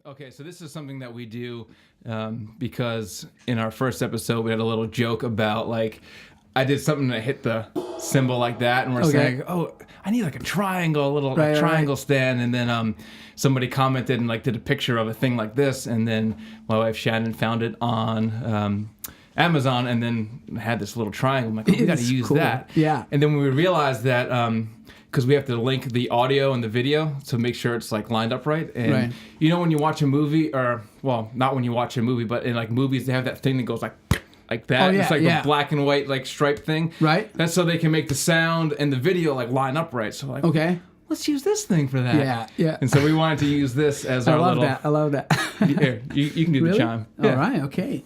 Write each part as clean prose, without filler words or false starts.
Okay, so this is something that we do because in our first episode we had a little joke about I did something that hit the cymbal like that, and we're saying, "Oh, I need like a triangle, triangle stand." And then somebody commented and did a picture of a thing like this, and then my wife Shannon found it on Amazon, and then had this little triangle. I'm like, "Oh, we got to use that." Yeah. And then we realized that because we have to link the audio and the video to make sure it's lined up right. And you know when you watch a movie, or not when you watch a movie, but in movies they have that thing that goes like that. Oh, yeah, it's the black and white stripe thing. Right. That's so they can make the sound and the video line up right. So okay. Let's use this thing for that. Yeah, yeah. And so we wanted to use this as our little... I love that. Here, you can do the chime. Yeah. All right, okay.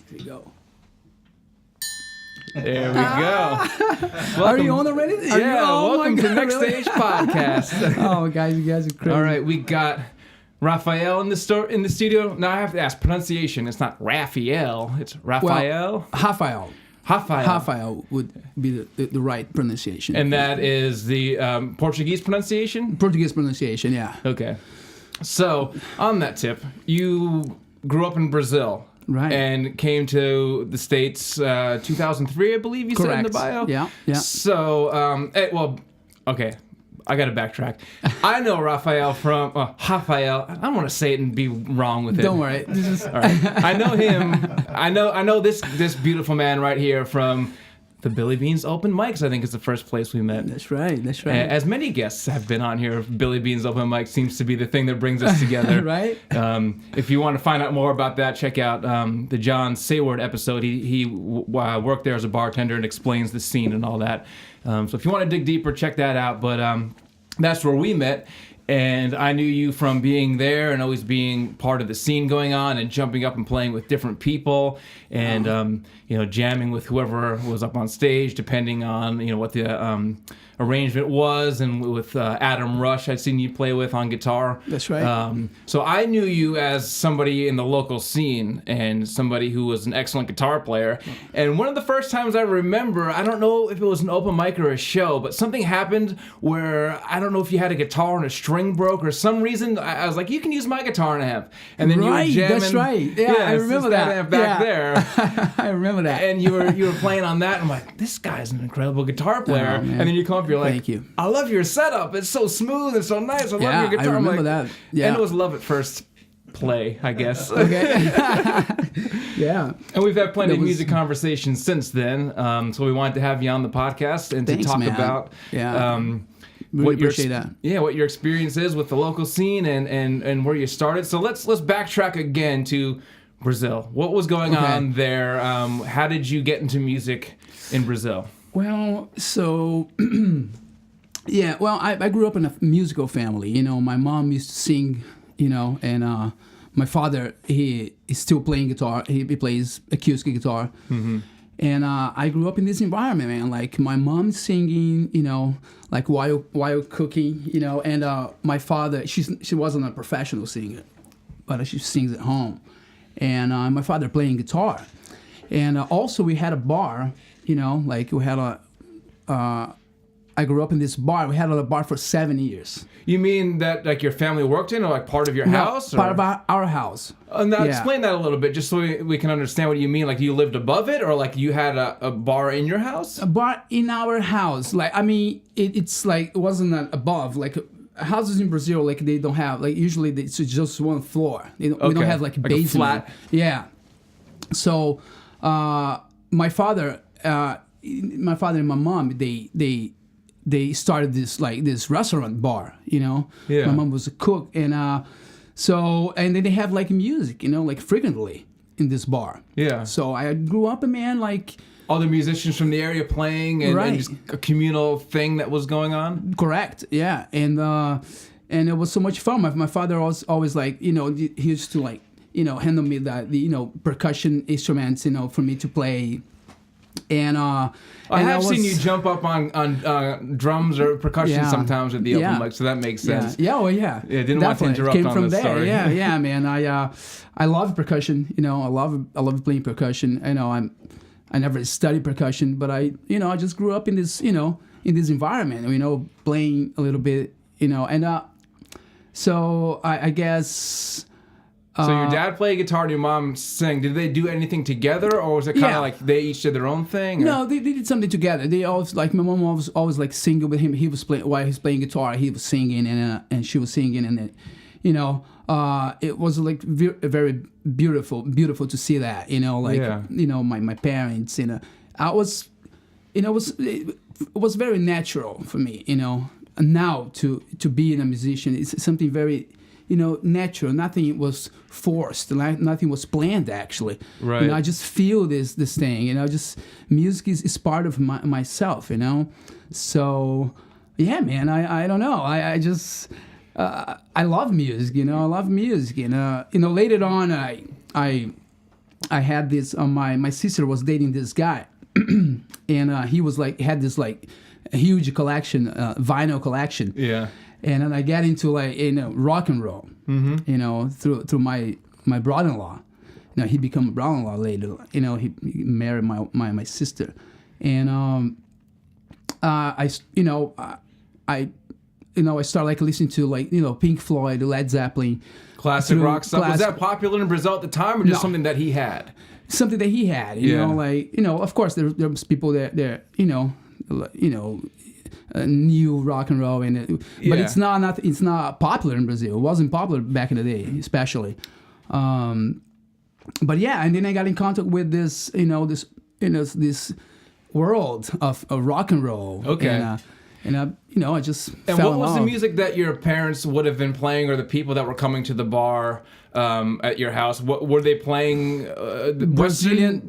Here you go. There we go. Are you on already? Welcome to Next Stage Podcast. Oh, guys, you guys are crazy. All right, we got Raphael in the studio. Now I have to ask pronunciation. It's not Raphael. It's Raphael. Well, Raphael would be the right pronunciation. And that is the Portuguese pronunciation? Portuguese pronunciation, yeah. Okay. So, on that tip, you grew up in Brazil. Right. And came to the States 2003, I believe you said in the bio? Yeah. So, okay. I got to backtrack. I know Raphael from... Raphael. I don't want to say it and be wrong with it. Don't worry. This is... All right. I know him. I know this beautiful man right here from the Billy Beans Open Mics. I think is the first place we met. That's right. As many guests have been on here, Billy Beans Open Mic seems to be the thing that brings us together. Right. If you want to find out more about that, check out the John Sayward episode. He worked there as a bartender and explains the scene and all that. So if you want to dig deeper, check that out. But that's where we met. And I knew you from being there and always being part of the scene going on and jumping up and playing with different people and, jamming with whoever was up on stage, depending on, what the arrangement was. And with Adam Rush, I'd seen you play with on guitar. That's right. So I knew you as somebody in the local scene and somebody who was an excellent guitar player. And one of the first times I remember, I don't know if it was an open mic or a show, but something happened where I don't know if you had a guitar and a string broke or some reason. I was like, you can use my guitar and amp. And then you were jamming. That's right. Yeah, I remember that. Back there. I remember that. And you were playing on that. And I'm like, this guy's an incredible guitar player. Oh, and then you come up, you're like, thank you. I love your setup. It's so smooth and so nice. I love your guitar. I remember that. Yeah. And it was love at first play, I guess. Okay. Yeah. And we've had plenty of music conversations since then. So we wanted to have you on the podcast and to talk about really appreciate that. Yeah, what your experience is with the local scene and where you started. So let's backtrack again to Brazil. What was going on there? How did you get into music in Brazil? Well, so I grew up in a musical family. My mom used to sing, and my father, he is still playing guitar. He plays acoustic guitar. Mm-hmm. And I grew up in this environment, man. Like my mom singing, while cooking, and my father, she wasn't a professional singer, but she sings at home. And my father playing guitar. And also we had a bar, we had I grew up in this bar. We had a bar for 7 years. You mean that your family worked in, or part of your house? Or? Part of our house. Now explain that a little bit, just so we can understand what you mean. Like you lived above it, or like you had a bar in your house? A bar in our house. It's like it wasn't above. Like houses in Brazil, they don't have usually it's just one floor. We don't have a basement. A flat. Yeah. So my father and my mom, they started this restaurant bar, Yeah. My mom was a cook, and then they have music, frequently in this bar. Yeah. So I grew up, all the musicians from the area playing and just a communal thing that was going on. Correct. Yeah. And it was so much fun. My father was always he used to handle me the percussion instruments, for me to play. And I have seen you jump up on drums or percussion sometimes at the open mic, so that makes sense. Yeah, well, yeah. Yeah, didn't want to interrupt Came on from this there. story. Yeah, man. I love percussion. I love playing percussion. I never studied percussion, but I just grew up in this environment. Playing a little bit. And So I guess. So your dad played guitar and your mom sang. Did they do anything together, or was it kind of like they each did their own thing? Or? No, they did something together. They always like my mom was always like singing with him. He was playing while he's playing guitar. He was singing and she was singing, and then, it was like very beautiful to see that. My parents. I was, it was very natural for me. Now to be a musician, it's something very. Natural. Nothing was forced. Nothing was planned. Actually, right. I just feel this thing. Just music is part of myself. So yeah, man. I don't know. I just I love music. I love music. Later on, I had this. My sister was dating this guy, and he was had this a huge collection, vinyl collection. Yeah. And then I got into rock and roll, through my brother-in-law. He became a brother-in-law later. He married my sister, and I started listening to Pink Floyd, Led Zeppelin, classic rock stuff. Was that popular in Brazil at the time, or just something that he had? Something that he had. Of course there was people there. New rock and roll, but it's not popular in Brazil. It wasn't popular back in the day, especially. But yeah, and then I got in contact with this world of rock and roll. Okay. And I just and fell what in was love. the music that your parents would have been playing, or the people that were coming to the bar at your house? What were they playing? Brazilian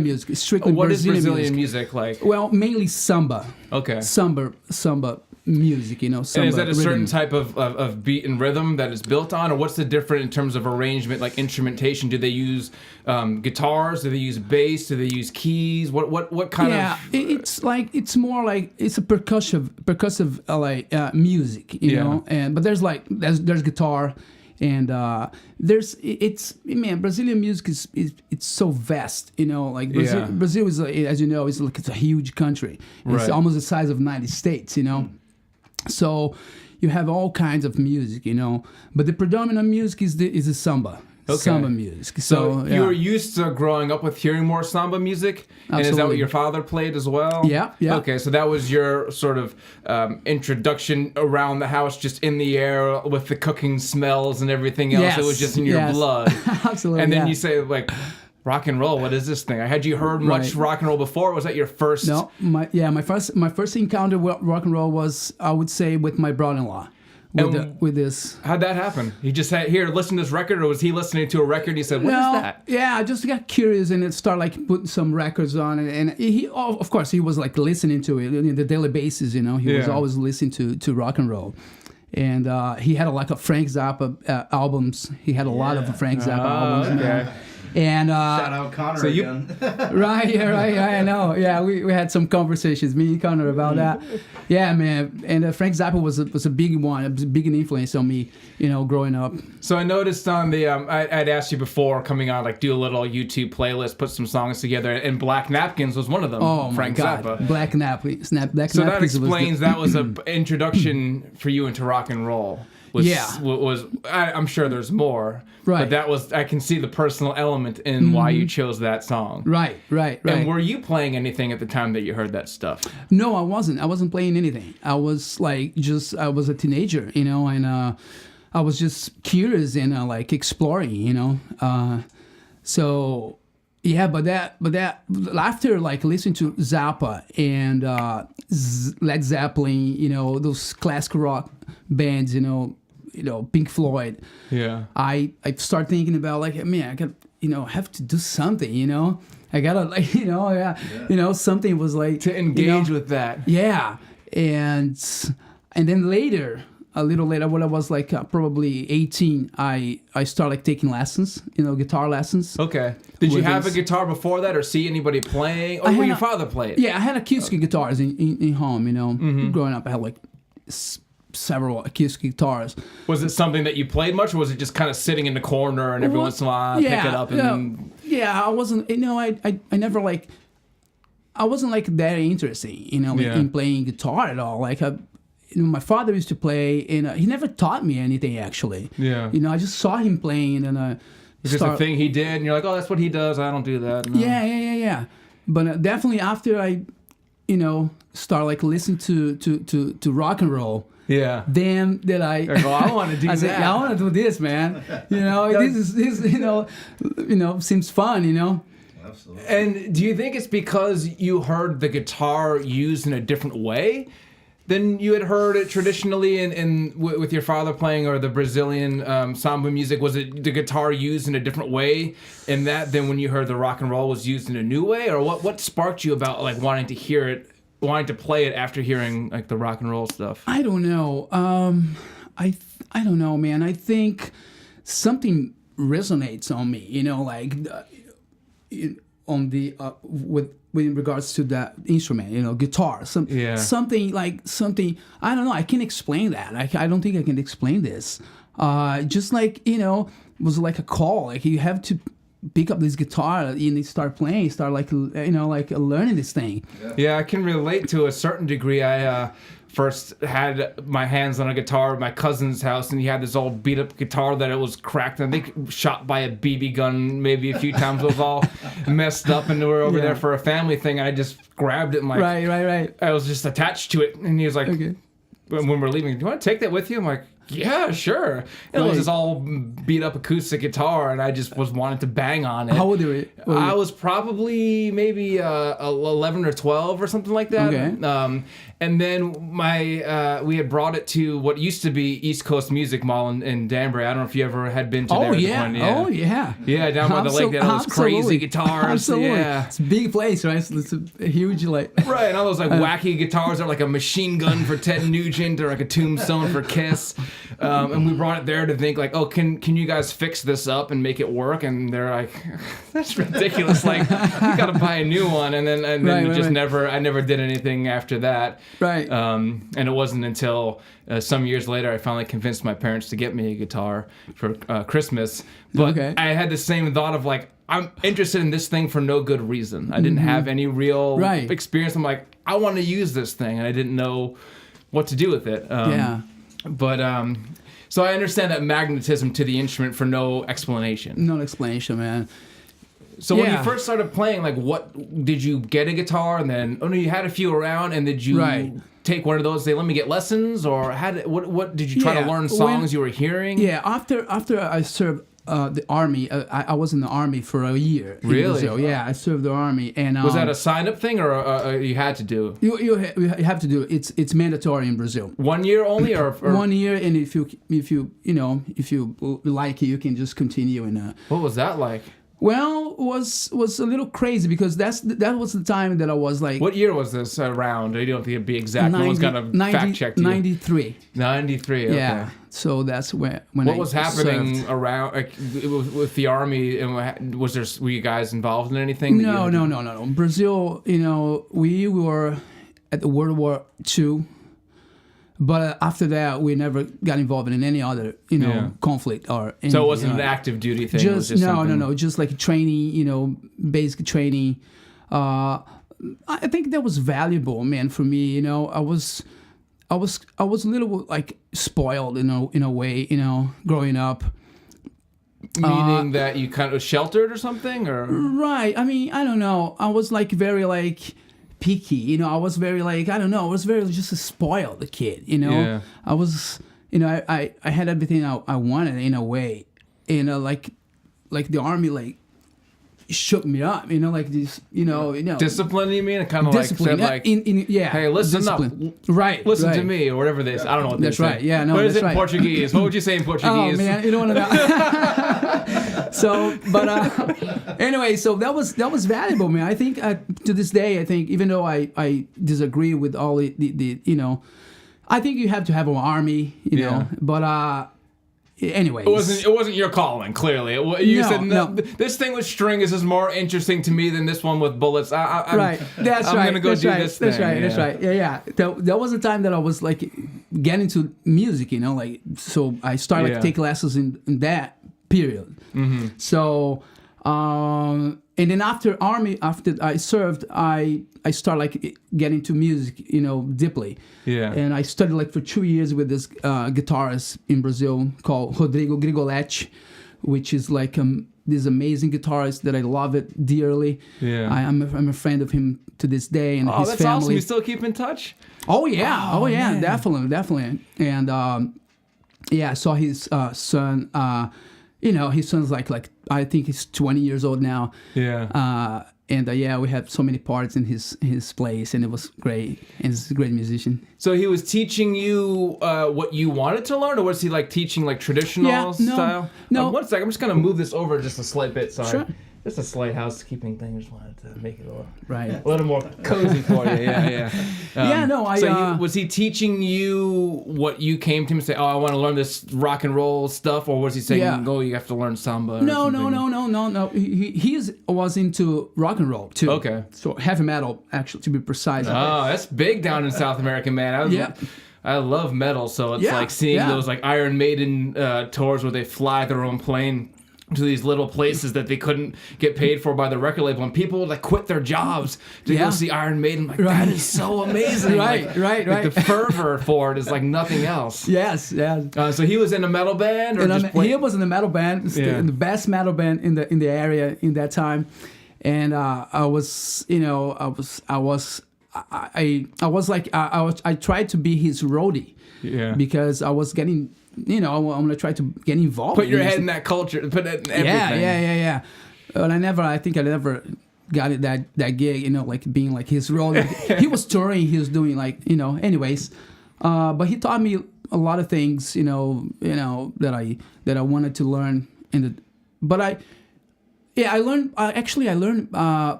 music, strictly what Brazilian is Brazilian music like? Well, mainly samba. Okay. Samba music, samba. And is that a certain rhythm. type of beat and rhythm that it's built on, or what's the difference in terms of arrangement, like instrumentation? Do they use guitars? Do they use bass? Do they use keys? What kind of? Yeah, it's more like it's a percussive music, but there's guitar. And Brazilian music is it's so vast, Brazil is, as you know, it's a huge country. It's Right. almost the size of the United States, So you have all kinds of music, but the predominant music is the samba. Okay. Samba music. So yeah. you were used to growing up with hearing more samba music, and is that what Absolutely. your father played as well? Yeah. Okay, so that was your sort of introduction around the house, just in the air with the cooking smells and everything else. Yes, It was just in your yes. blood. Absolutely. And then yeah. you say rock and roll. What is this thing? Had you heard much Right. rock and roll before? Or was that your first? No, my first encounter with rock and roll was, I would say, with my brother-in-law. With this. How'd that happen? He just said, "Here, listen to this record," or was he listening to a record? He said, "What is that?" Yeah, I just got curious and it started putting some records on it, and he, of course, he was listening to it on the daily basis. He was always listening to rock and roll, and he had a Frank Zappa albums. He had a lot of Frank Zappa albums. Okay. And shout out Connor again. right, I know. Yeah, we had some conversations, me and Connor, about that. Yeah, man. And Frank Zappa was a big one, a big influence on me, growing up. So I noticed on the I'd asked you before coming on, do a little YouTube playlist, put some songs together, and Black Napkins was one of them. Oh Frank my God, Zappa. Black Napkins. Black So that Napkins explains that was an introduction for you into rock and roll. I'm sure there's more. Right. But that was, I can see the personal element in why you chose that song. Right. And were you playing anything at the time that you heard that stuff? No, I wasn't. I wasn't playing anything. I was I was a teenager, and I was just curious and exploring, So yeah, but that after listening to Zappa and Led Zeppelin, those classic rock bands, Pink Floyd. Yeah. I started thinking about I got have to do something, I gotta something was to engage with that. Yeah, and then a little later, when I was probably 18, I started taking lessons, guitar lessons. Okay. Did you have a guitar before that, or see anybody playing, or your father played? Yeah, I had acoustic guitars in home. Growing up, I had several acoustic guitars. Was it something that you played much, or was it just kind of sitting in the corner and every once in a while pick it up and? Yeah, I wasn't. I never I wasn't that interesting. In playing guitar at all. my father used to play, and he never taught me anything actually. Yeah. I just saw him playing, and It's just a thing he did, and you're like, oh, that's what he does. I don't do that. No. Yeah. But definitely after I, start like listening to rock and roll. Yeah. Then that I want to do I that. said, yeah, I want to do this, man. This seems fun. Absolutely. And do you think it's because you heard the guitar used in a different way than you had heard it traditionally with your father playing, or the Brazilian samba music? Was it the guitar used in a different way in that than when you heard the rock and roll was used in a new way? Or what sparked you about like wanting to hear it, wanting to play it after hearing like the rock and roll stuff? I don't know. I don't know, man. I think something resonates on me, on the with regards to that instrument, guitar. Something. I don't know. I can't explain that. I don't think I can explain this. Just like it was like a call. Like you have to pick up this guitar and start playing, start learning this thing. Yeah, I can relate to a certain degree. I first had my hands on a guitar at my cousin's house, and he had this old beat up guitar that it was cracked, and I think shot by a BB gun maybe a few times. It was all messed up, and we were over there for a family thing, and I just grabbed it and like right. I was just attached to it, and he was like, Okay. when we're leaving, do you want to take that with you? I'm like, yeah, sure. And it was this all beat up acoustic guitar, and I just was wanting to bang on it. How old were you? I was probably maybe 11 or 12 or something like that. Okay. And then we had brought it to what used to be East Coast Music Mall in Danbury. I don't know if you ever had been to there. Oh yeah. Yeah, down by the lake. They had all those crazy guitars. Absolutely. Yeah. It's a big place, right? So it's a huge Right, and all those like wacky guitars that are like a machine gun for Ted Nugent or like a Tombstone for Kiss. And we brought it there to think like, oh, can you guys fix this up and make it work? And they're like, that's ridiculous. Like, you got to buy a new one. And then I never did anything after that. Right. And it wasn't until some years later I finally convinced my parents to get me a guitar for Christmas. But I had the same thought of like, I'm interested in this thing for no good reason. I didn't have any real experience. I'm like, I want to use this thing, and I didn't know what to do with it. But so I understand that magnetism to the instrument for no explanation. No explanation, man. So when you first started playing, like, what did you get a guitar, and then you had a few around, and did you take one of those? Say, let me get lessons, or what did you try to learn songs you were hearing? Yeah, after I served the army, I was in the army for a year. Really? In Brazil. Yeah, I served the army, and was that a sign-up thing, or you had to do? You have to do it. It's mandatory in Brazil. 1 year only, or 1 year, and if you like it, you can just continue. And what was that like? Well, was a little crazy because that was the time that I was like. What year was this around? You don't have to be exact. No one's gonna fact check you. 93. 93. Okay. Yeah. So that's when What was happening around with the army? And were you guys involved in anything? No. Brazil, we were at the World War II. But after that, we never got involved in any other, conflict or anything. So it wasn't an active duty thing? No. Just like training, basic training. I think that was valuable, man, for me. I was a little like spoiled, in a way, growing up. Meaning that you kind of sheltered or something, or right? I mean, I don't know. I was like very like picky, I was very like, I don't know, I was very just a spoiled kid, Yeah. I was, I had everything I wanted in a way, like the army like shook me up, like this, discipline. You mean? It kind of like said like, hey, listen discipline. Up, right? Listen to me, or whatever they say. I don't know what that's they right. say. Yeah, no, what is that's it in right. Portuguese? What would you say in Portuguese? Oh man, you don't want to know. So, but anyway, so that was valuable, man. I think to this day, even though I disagree with all the I think you have to have an army, but. Anyways. It wasn't your calling, clearly. You said, no, this thing with string is more interesting to me than this one with bullets. Right. That's right. I'm going to go do this thing. That's right. Yeah. That was the time that I was like getting into music, like, so I started to take lessons in that period. Mm-hmm. So, and then after I served, I started like getting into music, deeply. Yeah. And I studied like for 2 years with this guitarist in Brazil called Rodrigo Grigoletti, which is like this amazing guitarist that I love it dearly. Yeah. I'm a friend of him to this day, and his that's family. awesome. You still keep in touch? Oh yeah, man. definitely. And I saw his son. His son's like I think he's 20 years old now. Yeah. We had so many parties in his place, and it was great. And he's a great musician. So he was teaching you what you wanted to learn, or was he like teaching like traditional style? No. One second, I'm just gonna move this over just a slight bit. Sorry. Sure. Just a slight housekeeping thing. Just wanted to make it a Right. little more cozy for you. Yeah. Was he teaching you what you came to him and say, "Oh, I want to learn this rock and roll stuff," or was he saying, "Oh, you have to learn samba"? No. He was into rock and roll too. Okay. So heavy metal, actually, to be precise. Oh, that's big down in South America, man. I love metal, so it's like seeing those like Iron Maiden tours where they fly their own plane to these little places that they couldn't get paid for by the record label, and people would like quit their jobs to go see Iron Maiden. Like, that is so amazing. Right. The fervor for it is like nothing else. Yes. So he was in a metal band, or he was in a metal band, the best metal band in the area in that time, and I tried to be his roadie, because I was getting. I'm gonna try to get involved. Put your head in that culture. Put it in everything. Yeah. But I think I never got it that gig. Like being like his role. He was touring. He was doing like Anyways, but he taught me a lot of things. That I wanted to learn. I learned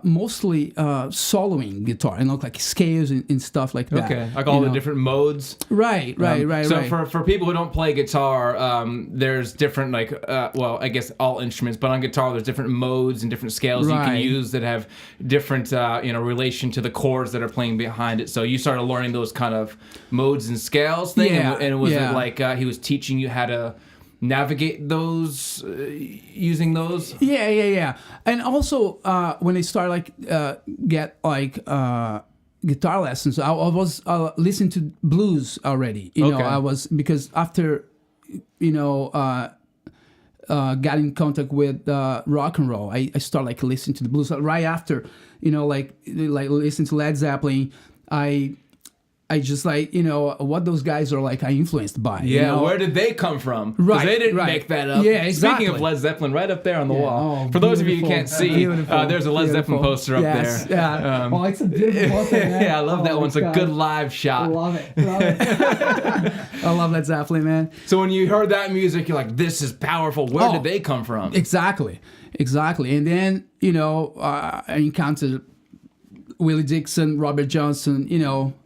mostly soloing guitar, like scales and stuff like that. Okay, like all the different modes. Right. So for people who don't play guitar, there's different I guess all instruments, but on guitar there's different modes and different scales you can use that have different relation to the chords that are playing behind it. So you started learning those kind of modes and scales thing, and was it like he was teaching you how to navigate those using those? Yeah. And also when I started get guitar lessons, I was listening to blues already. I was, because after got in contact with rock and roll, I started listening to the blues right after listening to Led Zeppelin. I just what those guys are I influenced by. Where did they come from? Right, they didn't make that up. Yeah, exactly. Speaking of Led Zeppelin, right up there on the wall. For those of you who can't see, there's a Led Zeppelin poster up there. Yeah. It's a beautiful poster, man. I love that one. It's a good live shot. I love it. I love Led Zeppelin, man. So when you heard that music, you're like, this is powerful. Where did they come from? Exactly. And then, I encountered Willie Dixon, Robert Johnson,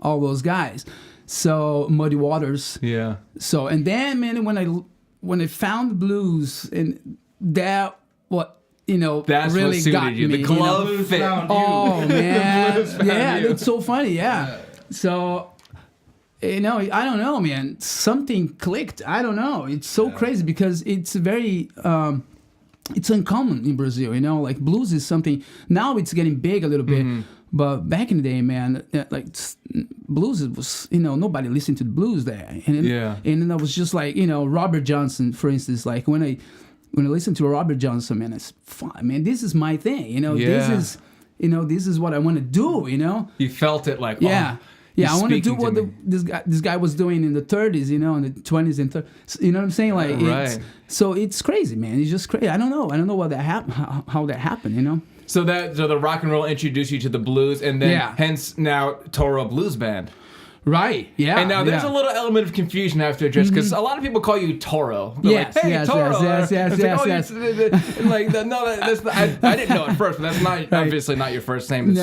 all those guys. So Muddy Waters. Yeah. So, and then, man, when I found blues, and that that's really what suited got you. me. The glove fit. Oh man, yeah, it's so funny. Yeah. So, I don't know, man. Something clicked. I don't know. It's so crazy because it's very. It's uncommon in Brazil, blues is something. Now it's getting big a little bit. But back in the day, man, blues was, nobody listened to the blues there. And then I was just Robert Johnson, for instance, when I listened to Robert Johnson, man, it's fun, man. This is my thing, this is what I want to do, You felt it I want to do what this guy was doing in the 30s, in the 20s and 30s. You know what I'm saying? Right. So it's crazy, man. It's just crazy. I don't know what that happened, how that happened, So the rock and roll introduced you to the blues, and then hence now Touro Blues Band. Right. Yeah. And now there's a little element of confusion I have to address, because a lot of people call you Toro. Yes. Toro. Yes. I didn't know at first, but that's not obviously not your first name. It's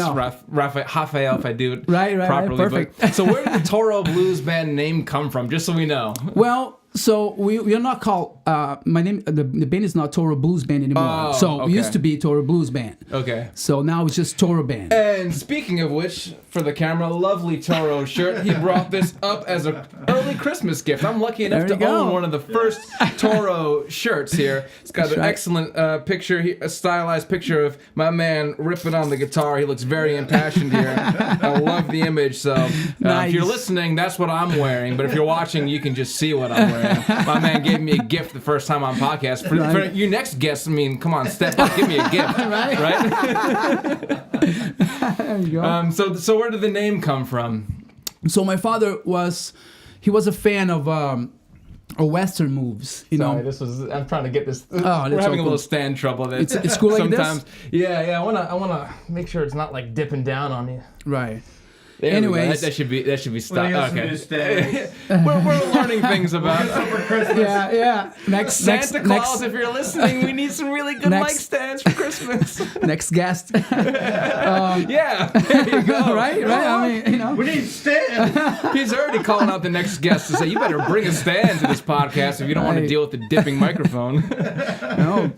Raphael, if I do it properly. Perfect. So where did the Touro Blues Band name come from? Just so we know. Well, So we are not called. My name. The band is not Touro Blues Band anymore. So it used to be Touro Blues Band. Okay. So now it's just Touro Band. And speaking of which, for the camera, lovely Touro shirt. He brought this up as an early Christmas gift. I'm lucky enough to own one of the first Touro shirts here. It's got an excellent picture, a stylized picture of my man ripping on the guitar. He looks very impassioned here. I love the image. So if you're listening, that's what I'm wearing. But if you're watching, you can just see what I'm wearing. My man gave me a gift the first time on podcast. For your next guest, I mean, come on, step up, give me a gift, right? There you go. So where did the name come from? So my father was a fan of Western moves. Sorry, I'm trying to get this. Oh, we're having a little stand trouble. It's cool like sometimes. This? Yeah. I wanna make sure it's not like dipping down on you. Right. Anyways, that should be stopped. Okay. we're learning things about Yeah. Santa Claus, if you're listening, we need some really good mic stands for Christmas. Next guest. Yeah, there you go. Right. I mean, we need stands. He's already calling out the next guest to say, you better bring a stand to this podcast if you don't want to deal with the dipping microphone. No.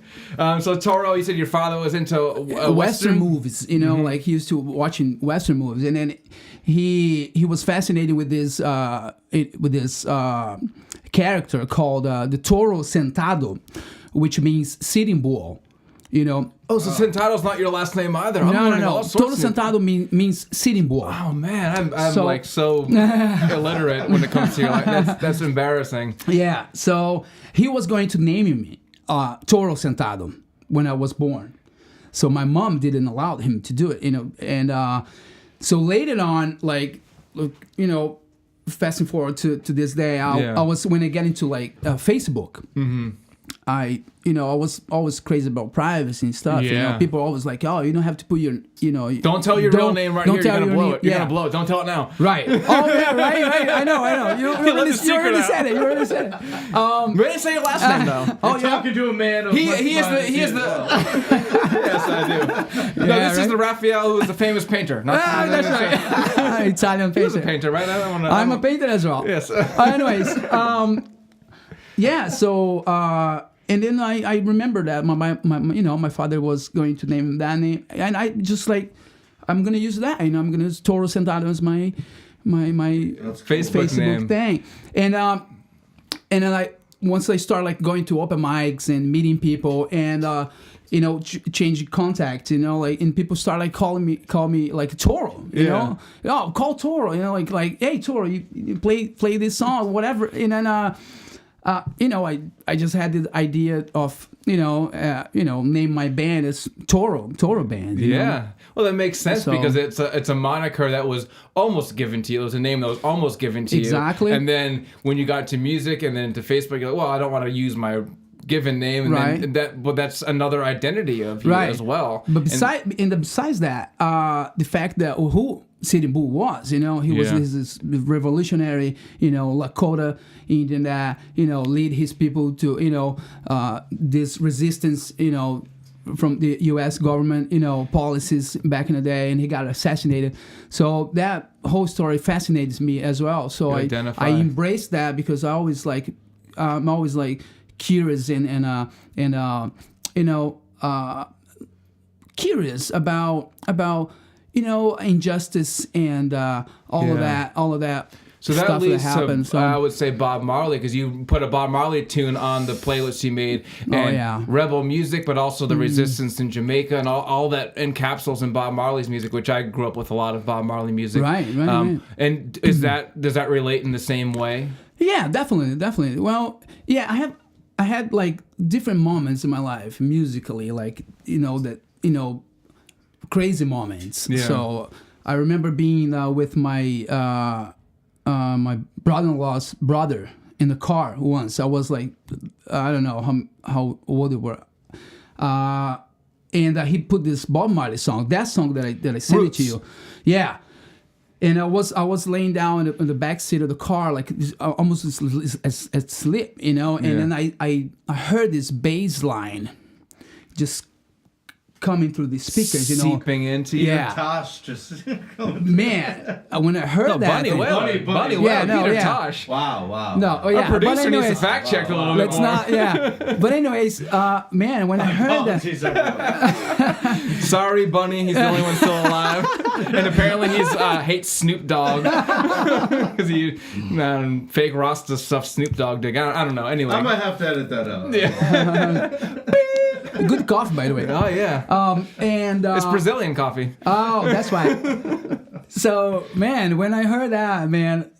So Touro, you said your father was into Western movies. Like he used to watching Western movies, and then he was fascinated with this character called the Touro Sentado, which means sitting bull. Oh, so Sentado's not your last name either. No. Touro Sentado means sitting bull. Oh man, I'm so illiterate when it comes to your life. That's embarrassing. Yeah. So he was going to name me Touro Sentado when I was born. So my mom didn't allow him to do it. And so later on, fast forward to this day, I was when I get into Facebook. Mm-hmm. I was always crazy about privacy and stuff. Yeah. People are always like, oh, you don't have to put your, Don't tell your real name right here. You're gonna blow it. You're gonna blow it. Don't tell it now. Right. Oh yeah. Right. I know. You already said it. We didn't say your last name though. Oh, you're talking to a man. He is the. Yes, I do. No, this is the Raphael who is a famous painter. That's right. Italian painter. He's a painter, right? I'm a painter as well. Yes. Anyways, yeah. So. And then I remember that my father was going to name that name, and I just I'm gonna use that. I'm gonna use Touro Sentado as my Facebook thing. And then once I start going to open mics and meeting people and changing contact, and people start call me Touro, you know, call Touro, like hey Touro, you play this song, whatever, and then. I just had the idea of name my band as Touro Band. Yeah, well, that makes sense because it's a moniker that was almost given to you. It was a name that was almost given to you. Exactly. And then when you got to music and then to Facebook, you're like, well, I don't want to use my given name, and that's another identity of you as well. But besides that, the fact that who Sitting Bull was, he was this revolutionary, Lakota Indian that, lead his people to, this resistance, from the U.S. government, policies back in the day, and he got assassinated. So that whole story fascinates me as well. So I embrace that because I always I'm always curious and curious about injustice and all of that. So that leads to, I would say, Bob Marley, because you put a Bob Marley tune on the playlist you made, and rebel music, but also the resistance in Jamaica, and all that encapsulates in Bob Marley's music, which I grew up with a lot of Bob Marley music. Right. And does that relate in the same way? Yeah, definitely. Well, yeah, I had different moments in my life musically, crazy moments. Yeah. So I remember being with my my brother-in-law's brother in the car once. I was I don't know how old they were, and he put this Bob Marley song, that song that I sent it to you, yeah. And I was laying down in the back seat of the car, almost asleep, and then I heard this bass line, just coming through the speakers, seeping into you. Yeah. Tosh just. Man, when I heard that, Bunny Whale. Bunny Whale, Yeah, no, Peter yeah. Tosh. Wow. no, oh yeah, Our producer but needs to anyways, fact check a little bit let's more. not, yeah. But anyways, man, when I heard that, Apologies, everyone. Sorry, Bunny. He's the only one still alive. And apparently he's hates Snoop Dogg. Because he fake Rasta stuff Snoop Dogg did. I don't know. Anyway. I might have to edit that out. good coffee, by the way. Oh, yeah. And It's Brazilian coffee. oh, that's right. So, man, when I heard that, man,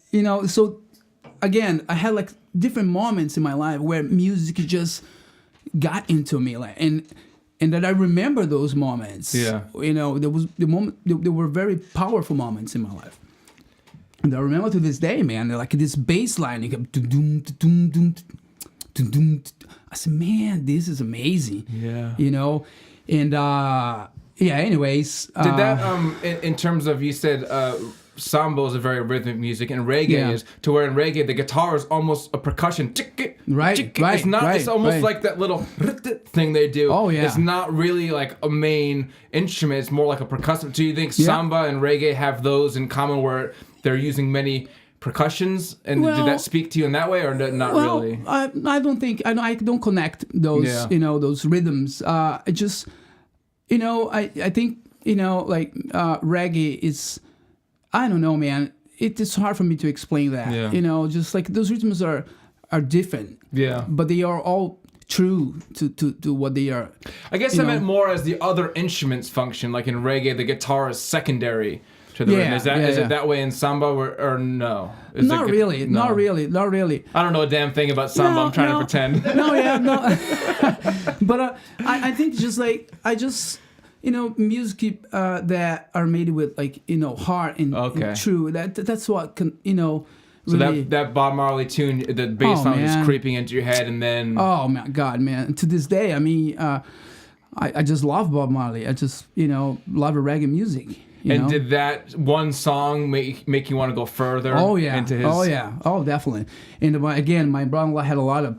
so again, I had like different moments in my life where music just got into me, like, and that I remember those moments. Yeah. There was the moment. There were very powerful moments in my life. And I remember to this day, man, like this bass line, it kept dum dum dum dum dum. I said, man, this is amazing. Yeah. And yeah. Anyways, Did that in terms of, you said samba is a very rhythmic music and reggae is, to where in reggae the guitar is almost a percussion. Right. It's not. It's almost right. like that little thing they do. Oh, yeah. It's not really like a main instrument. It's more like a percussive. Do you think Yeah. samba and reggae have those in common, where they're using many percussions? And did Well- that speak to you in that way, or not well, really? I don't think I don't connect those Yeah. those rhythms. I just I think like reggae is, I don't know, man. It's hard for me to explain that. Yeah. Just like those rhythms are different. Yeah. But they are all true to what they are. I guess I meant more as the other instruments function. Like in reggae, the guitar is secondary to the rhythm. Is it that way in samba, or no? Is Not it, really. no. Not really. Not really. I don't know a damn thing about samba. No, I'm trying no. to pretend. No, yeah, no. But I think just like music that are made with like heart and, Okay. and true. That's what can So really. that Bob Marley tune, the bass Oh, line was man. creeping into your head, and then Oh my God, man! To this day, I mean, I just love Bob Marley. I just love reggae music. You know? did that one song make you want to go further? Oh yeah. Into his, Oh yeah. Oh definitely. And again, my brother-in-law had a lot of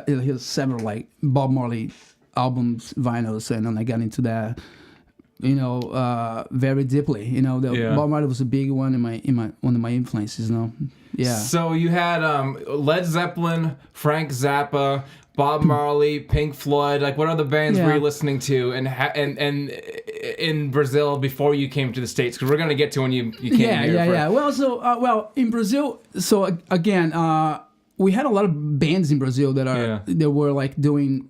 his several like Bob Marley albums, vinyls, and then I got into that. Very deeply. Yeah. Bob Marley was a big one in my one of my influences. Yeah. So you had Led Zeppelin, Frank Zappa, Bob Marley, Pink Floyd. Like, what other bands were Yeah. you listening to? And in Brazil before you came to the States? Because we're gonna get to when you came here. Yeah. Well, in Brazil, so again, we had a lot of bands in Brazil that were like doing,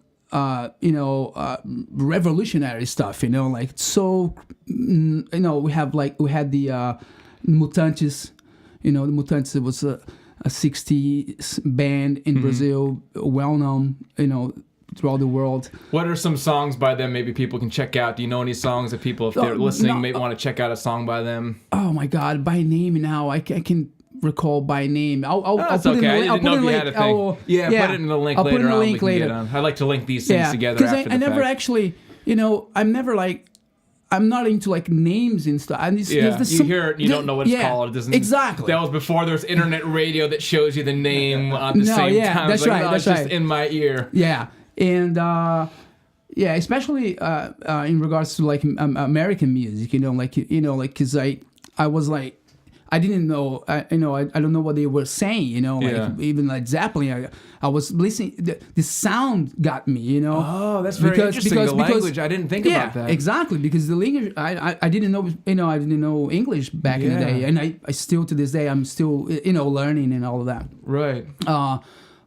revolutionary stuff. Like so, we had the Mutantes. The Mutantes was a 60s band in Brazil, well known, throughout the world. What are some songs by them maybe people can check out? Do you know any songs that people, if they're listening, may want to check out a song by them? Oh my God, by name now, I can recall by name. I'll That's put okay. I in the didn't know if you link. had a thing. Put it in the link I'll later put in the on. link We can later. get on. I like to link these things together because after I the never fact. actually, I'm never like, I'm not into like names and stuff. And You hear it, you don't know what it's called. It doesn't. Exactly. That was before there was internet radio that shows you the name at the same time. That's It's like, right. oh, That's it's just right. in my ear. Yeah, and especially in regards to like American music, because I was like, I didn't know, I don't know what they were saying, even like Zeppelin, I was listening, the sound got me, Oh, that's very interesting. The language, I didn't think about that. Exactly, because the language, I didn't know, I didn't know English back in the day, and I still to this day, I'm still, learning and all of that. Right.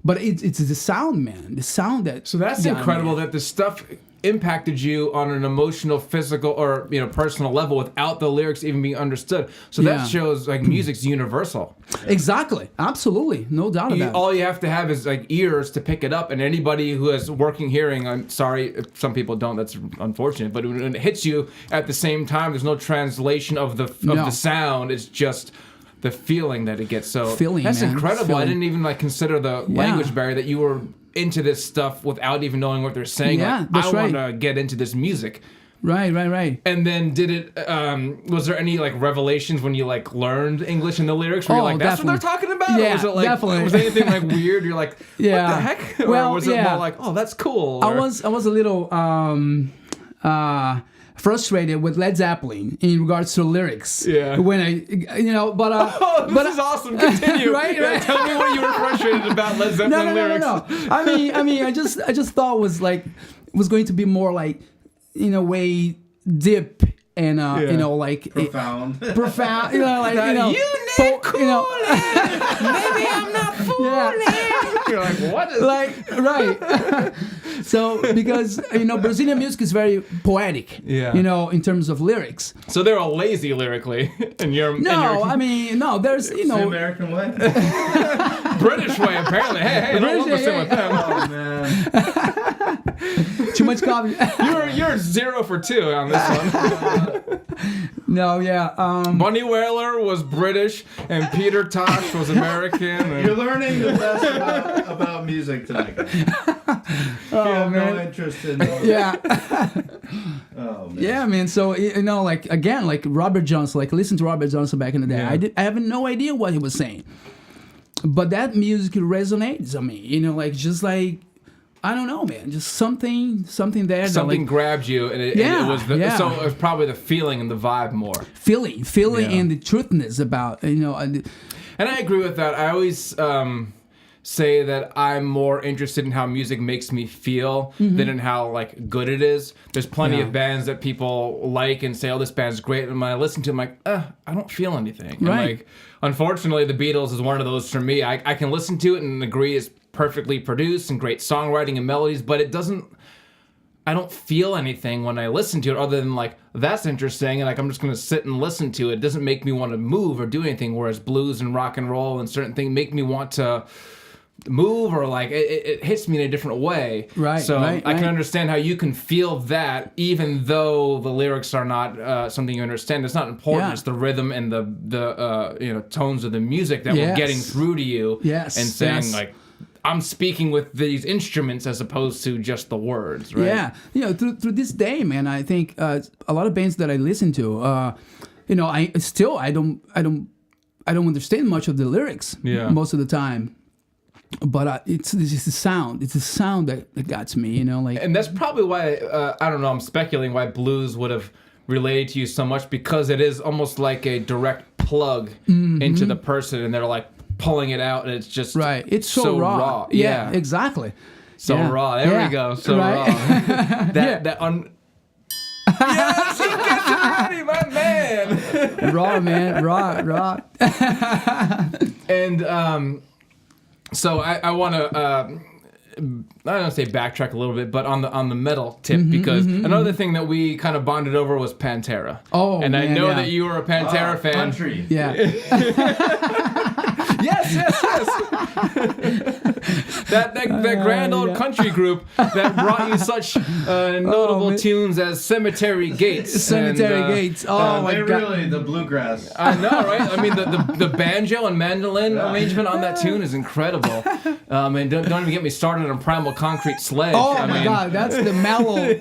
But it's the sound, man, the sound that. So that's got incredible me. that the stuff impacted you on an emotional, physical, or personal level without the lyrics even being understood. So Yeah. that shows like music's universal. Exactly, absolutely, no doubt about it. All you have to have is like ears to pick it up, and anybody who has working hearing, I'm sorry if some people don't, that's unfortunate, but when it hits you at the same time, there's no translation of the sound. It's just the feeling that it gets. So Feeling, that's man. incredible. Feeling. I didn't even like consider the language barrier that you were into this stuff without even knowing what they're saying. Yeah, like, that's I right. want to get into this music. Right. And then did it, was there any like revelations when you like learned English in the lyrics where you're like, that's definitely. what they're talking about? Yeah, or was it like, definitely. was anything like weird? You're like, what Yeah. the heck? Or Well, was it yeah. more like, oh, that's cool? I Or- was a little frustrated with Led Zeppelin in regards to lyrics. Yeah. When but this is awesome. Continue. Right, right. Tell me what you were frustrated about Led Zeppelin lyrics. No. I mean, I just thought it was going to be more like, way deep and Profound. profound. Maybe I'm not fooling. Yeah. You're like, what is Right. So because Brazilian music is very poetic. Yeah. In terms of lyrics. So they're all lazy lyrically, and you're No, there's The American way. British way apparently. Hey, don't listen with them. Oh man. too much coffee. You're 0 for 2 on this one. No, yeah. Bunny Wailer was British, and Peter Tosh was American. You're learning the best about music tonight, guys. You have no interest in. Yeah. Oh man. Yeah, man. So again, like Robert Johnson, listen to Robert Johnson back in the day. Yeah. I have no idea what he was saying, but that music resonates on me. Just like I don't know, man. Just something there. Something that, grabbed you, and it was so it was probably the feeling and the vibe more. feeling, Yeah. and the truthness about And I agree with that. I always say that I'm more interested in how music makes me feel than in how good it is. There's plenty of bands that people like and say, "Oh, this band's great," and when I listen to them, I'm like, I don't feel anything. Right. And unfortunately, the Beatles is one of those for me. I can listen to it and agree it's perfectly produced and great songwriting and melodies, but it doesn't. I don't feel anything when I listen to it other than that's interesting and I'm just going to sit and listen to it. It doesn't make me want to move or do anything, whereas blues and rock and roll and certain things make me want to move or it hits me in a different way. Right. So right, I can understand how you can feel that even though the lyrics are not something you understand. It's not important. Yeah. It's the rhythm and the tones of the music that were getting through to you. Yes. And saying Yes. I'm speaking with these instruments as opposed to just the words, right? Yeah, through this day, man, I think a lot of bands that I listen to, I don't understand much of the lyrics most of the time, but it's the sound. It's the sound that got to me, And that's probably why I don't know. I'm speculating why blues would have related to you so much because it is almost like a direct plug into the person, and they're pulling it out, and it's just right. It's so raw. Yeah, exactly. So raw. There we go. So right. raw. Yes, he gets it ready, my man. Raw, man. Raw. And so I want to. I don't want to say backtrack a little bit, but on the metal tip, because another thing that we kind of bonded over was Pantera. Oh, and I man, know yeah. that you were a Pantera fan. Country. Yeah. Yes. that grand old country group that brought you such notable tunes as Cemetery Gates. Cemetery Gates. Oh my God. Really, the bluegrass. I know, right? I mean, the banjo and mandolin arrangement on that tune is incredible. And don't even get me started on Primal Concrete Sledge. Oh my God, that's the mellow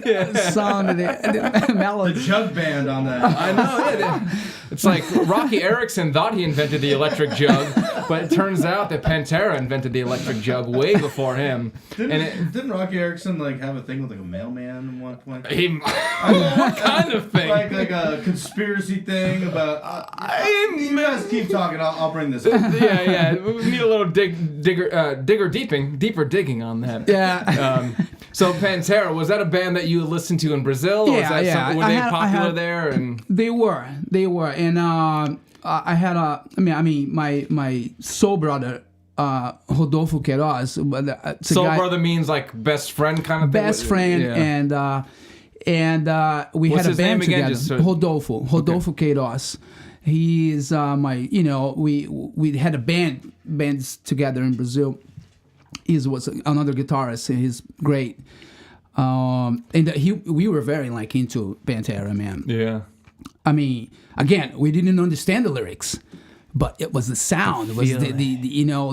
sound of the mellow. The jug band on that. I know, yeah. It's like Rocky Erickson thought he invented the electric jug, but it turns out that Pantera invented the electric jug way before him. Didn't Rocky Erickson have a thing with a mailman at one point? What kind of thing? Like a conspiracy thing about. You guys keep talking. I'll bring this up. Yeah. We need a little deeper digging on that. Yeah. So Pantera, was that a band that you listened to in Brazil? Or was that something, were they popular there? And they were, and I had my soul brother, Rodolfo Queiroz. soul brother means best friend kind of thing. Best friend, yeah. and we What's had a his name band again? together. Rodolfo Queiroz. He is we had a bands together in Brazil. He was another guitarist. He's great. And we were very into Pantera, man. Yeah. I mean, again, we didn't understand the lyrics, but it was the sound. It was the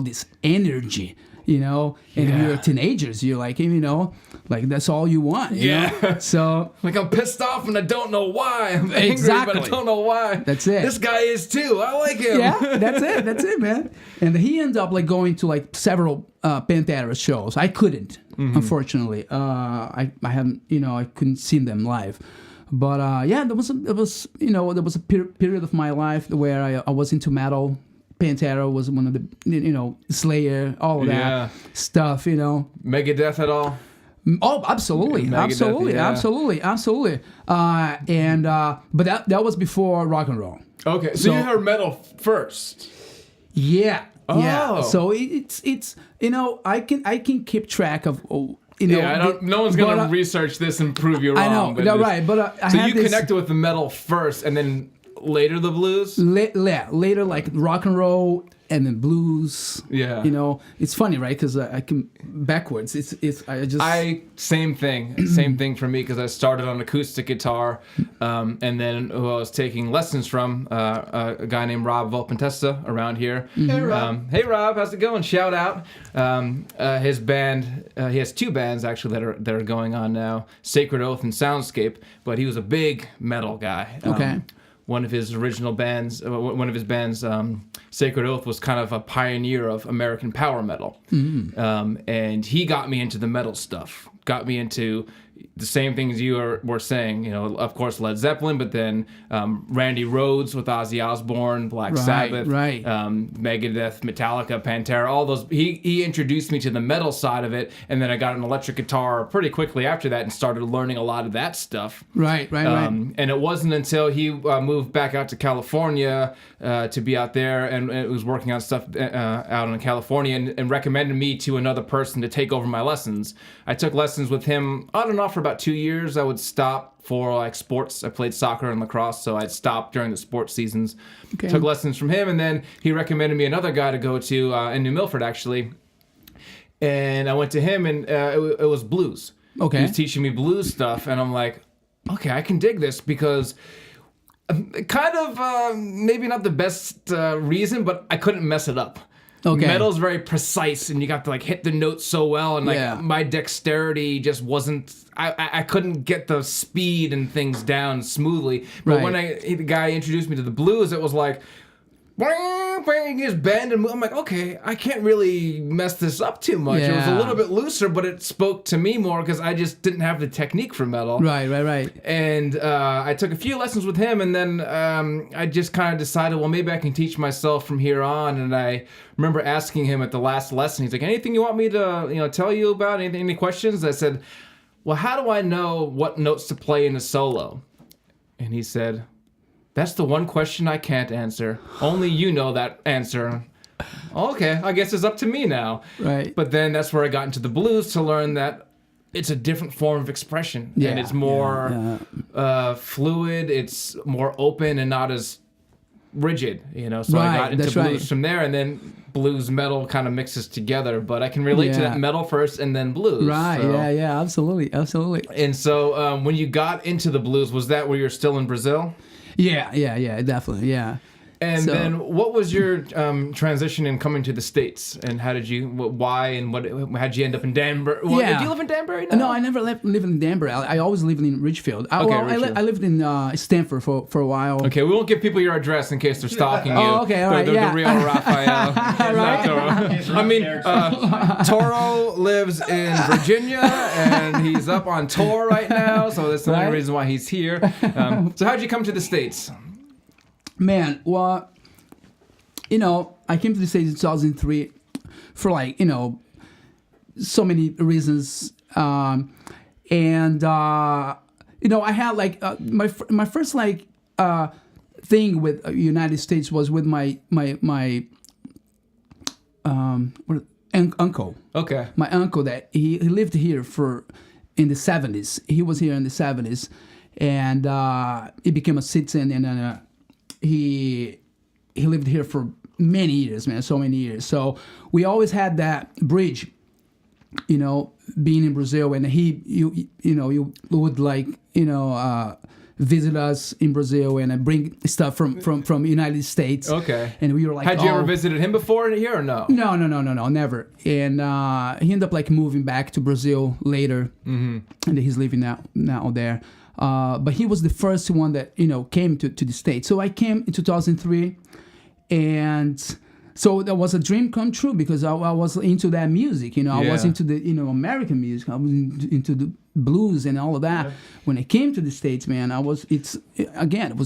this energy. you know, and we were teenagers. You're like, you know, like that's all you want. You know? So like I'm pissed off and I don't know why. I'm angry, but I don't know why. That's it. This guy is too. I like him. Yeah, that's it, man. And he ended up like going to like several Pantera shows. I couldn't, unfortunately. I haven't, you know, I couldn't see them live. But yeah, there was a period of my life where I was into metal. Pantera was one of the, you know, Slayer, all of that stuff, you know. Megadeth at all? Oh, absolutely, Megadeth, absolutely. But that was before rock and roll. Okay, so you heard metal first. Yeah. Oh. Yeah. So it's you know, I can keep track of. You know, no one's gonna research this and prove you wrong. I know, but right? But so you connected with the metal first, and then later the blues. Later, like rock and roll, and then blues. Yeah. You know, it's funny, right? Because I can backwards. Same thing for me because I started on acoustic guitar, and then who I was taking lessons from a guy named Rob Volpentesta around here. Hey Rob. Hey Rob, how's it going? Shout out. His band, he has two bands actually that are going on now, Sacred Oath and Soundscape. But he was a big metal guy. Okay. One of his bands, Sacred Oath, was kind of a pioneer of American power metal. And he got me into the metal stuff, got me into the same things you were saying, you know, of course, Led Zeppelin, but then Randy Rhoads with Ozzy Osbourne, Black Sabbath, Megadeth, Metallica, Pantera, all those. He introduced me to the metal side of it, and then I got an electric guitar pretty quickly after that and started learning a lot of that stuff. Right. And it wasn't until he moved back out to California to be out there and was working on stuff out in California and recommended me to another person to take over my lessons. I took lessons with him on and off for about 2 years. I would stop for like sports. I played soccer and lacrosse, so I'd stop during the sports seasons. Okay. Took lessons from him, and then he recommended me another guy to go to in New Milford, actually. And I went to him, and it was blues. Okay. He was teaching me blues stuff, and I'm like, okay, I can dig this because kind of maybe not the best reason, but I couldn't mess it up. Okay. Metal's very precise, and you got to like hit the notes so well, and like my dexterity just wasn't. I couldn't get the speed and things down smoothly. But when the guy introduced me to the blues, it was like, bang, just bend and move. I'm like, okay, I can't really mess this up too much. Yeah. It was a little bit looser, but it spoke to me more because I just didn't have the technique for metal. Right. And I took a few lessons with him, and then I just kind of decided, well, maybe I can teach myself from here on. And I remember asking him at the last lesson, he's like, anything you want me to tell you about? Any questions? I said, well, how do I know what notes to play in a solo? And he said, that's the one question I can't answer. Only you know that answer. Okay, I guess it's up to me now. Right. But then that's where I got into the blues to learn that it's a different form of expression. Yeah, and it's more fluid, it's more open and not as rigid, So I got into blues from there, and then blues metal kind of mixes together, but I can relate to that metal first and then blues. Right, so. Yeah, absolutely. And so when you got into the blues, was that where you're still in Brazil? Yeah, definitely, yeah. And then what was your transition in coming to the States? And how did you, how'd you end up in Danbury? Do you live in Danbury now? No, I never lived in Danbury. I always lived in Ridgefield. I lived in Stanford for a while. Okay, we won't give people your address in case they're stalking you. Oh, okay, all right, The real Raphael. Right? I mean, Touro lives in Virginia, and he's up on tour right now, so that's the only reason why he's here. So how'd you come to the States? Man, well, I came to the States in 2003 for so many reasons. I had my first thing with United States was with my uncle. Okay. My uncle that he lived here in the 70s. He was here in the 70s, and he became a citizen, and he lived here for many years, man, so many years. So we always had that bridge, being in Brazil, and you would visit us in Brazil and bring stuff from United States. Okay. And we were like, had you ever visited him before here or no? No, never. And he ended up like moving back to Brazil later, and he's living now there. But he was the first one that came to the States. So I came in 2003, and so that was a dream come true because I was into that music. I was into the American music. I was into the blues and all of that. Yeah. When I came to the States, man, it was